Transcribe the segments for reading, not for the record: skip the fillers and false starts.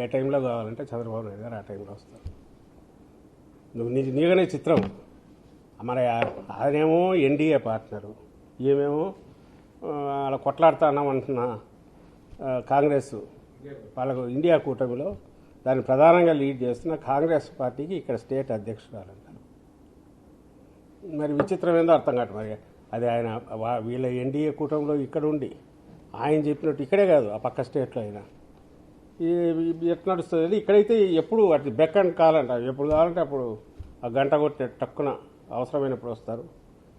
ఏ టైంలో కావాలంటే చంద్రబాబు నాయుడు గారు ఆ టైంలో వస్తారు. నీగానే చిత్రం. మరి ఆయనేమో ఎన్డీఏ పార్ట్నరు, ఈమెమో అలా కొట్లాడుతున్నామంటున్నా కాంగ్రెస్ వాళ్ళకు ఇండియా కూటమిలో దాన్ని ప్రధానంగా లీడ్ చేస్తున్న కాంగ్రెస్ పార్టీకి ఇక్కడ స్టేట్ అధ్యక్షురాలంట. మరి విచిత్రం ఏందో అర్థం కాదు. మరి అది ఆయన వీళ్ళ ఎన్డీఏ కూటమిలో ఇక్కడ ఉండి ఆయన చెప్పినట్టు ఇక్కడే కాదు ఆ పక్క స్టేట్లో అయినా ఎట్లా నడుస్తుంది. ఇక్కడైతే ఎప్పుడు అటు బెక్ అండ్ కాలంట, ఎప్పుడు కావాలంటే అప్పుడు ఆ గంట కొట్టే టక్కున అవసరమైనప్పుడు వస్తారు.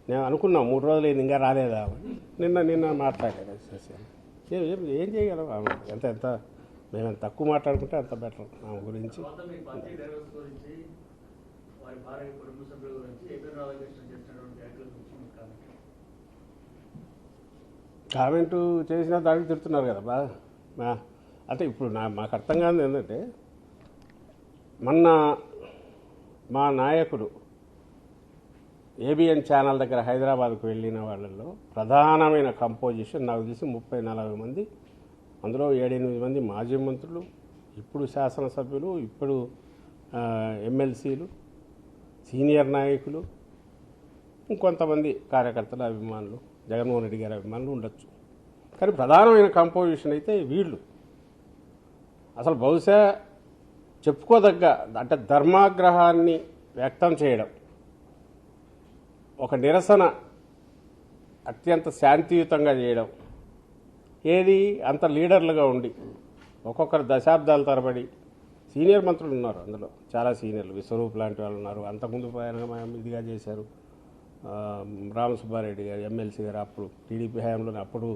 నేను అనుకున్నా 3 రోజులు అయింది ఇంకా రాలేదా నిన్న మాట్లాడాను. ఏం చేయగలం ఎంత మేము తక్కువ మాట్లాడుకుంటే అంత బెటర్ ఆమె గురించి. కామెంటు చేసినా దానికి తిడుతున్నారు కదా బా. అంటే ఇప్పుడు మాకు అర్థం కాదు ఏంటంటే మొన్న మా నాయకుడు ఏబిఎన్ ఛానల్ దగ్గర హైదరాబాద్కు వెళ్ళిన వాళ్ళల్లో ప్రధానమైన కంపోజిషన్ నాకు తెలిసి 30-40 మంది, అందులో 7-8 మంది మాజీ మంత్రులు, ఇప్పుడు శాసనసభ్యులు, ఇప్పుడు ఎమ్మెల్సీలు, సీనియర్ నాయకులు, ఇంకొంతమంది కార్యకర్తల అభిమానులు, జగన్మోహన్ రెడ్డి గారి అభిమానులు ఉండొచ్చు. కానీ ప్రధానమైన కంపోజిషన్ అయితే వీళ్ళు. అసలు బహుశా చెప్పుకోదగ్గ అంటే ధర్మాగ్రహాన్ని వ్యక్తం చేయడం, ఒక నిరసన అత్యంత శాంతియుతంగా చేయడం, ఏది అంత లీడర్లుగా ఉండి ఒక్కొక్కరు దశాబ్దాల తరబడి సీనియర్ మంత్రులు ఉన్నారు, అందులో చాలా సీనియర్లు, విశ్వరూప్ లాంటి వాళ్ళు ఉన్నారు, అంతకుముందు ఇదిగా చేశారు. రామసుబ్బారెడ్డి గారు ఎమ్మెల్సీ గారు అప్పుడు టీడీపీ హయాంలోనే అప్పుడు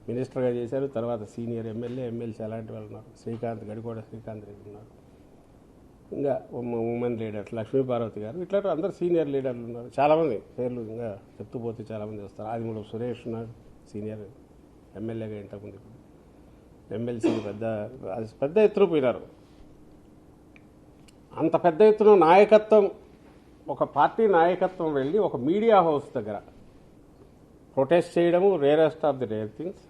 మినిస్టర్గా చేశారు. తర్వాత సీనియర్ ఎమ్మెల్సీ అలాంటి వాళ్ళు ఉన్నారు. గడికోట శ్రీకాంత్ రెడ్డి ఉన్నారు. ఇంకా ఉమెన్ లీడర్స్ లక్ష్మీపార్వతి గారు, ఇట్లా అందరు సీనియర్ లీడర్లు ఉన్నారు. చాలామంది పేర్లు ఇంకా చెప్తూ పోతే చాలామంది వస్తారు. ఆదిమూలం సురేష్ ఉన్నారు, సీనియర్ ఎమ్మెల్యేగా ఇంతకుముందు, ఎమ్మెల్సీ పెద్ద ఎత్తున పోయినారు. అంత పెద్ద ఎత్తున నాయకత్వం, ఒక పార్టీ నాయకత్వం వెళ్ళి ఒక మీడియా హౌస్ దగ్గర ప్రొటెస్ట్ చేయడము rarest of the rare things.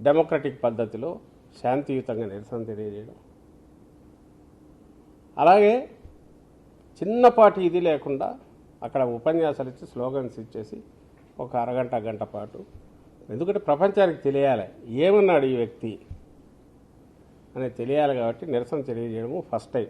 Democratic పద్ధతిలో శాంతియుతంగా నిరసన తెలియజేయడం, అలాగే చిన్నపాటి ఇది లేకుండా అక్కడ ఉపన్యాసాలు ఇచ్చి స్లోగన్స్ ఇచ్చేసి ఒక గంట పాటు, ఎందుకంటే ప్రపంచానికి తెలియాలి ఏమన్నాడు ఈ వ్యక్తి అనేది తెలియాలి కాబట్టి నిరసన తెలియజేయడము ఫస్ట్ టైం.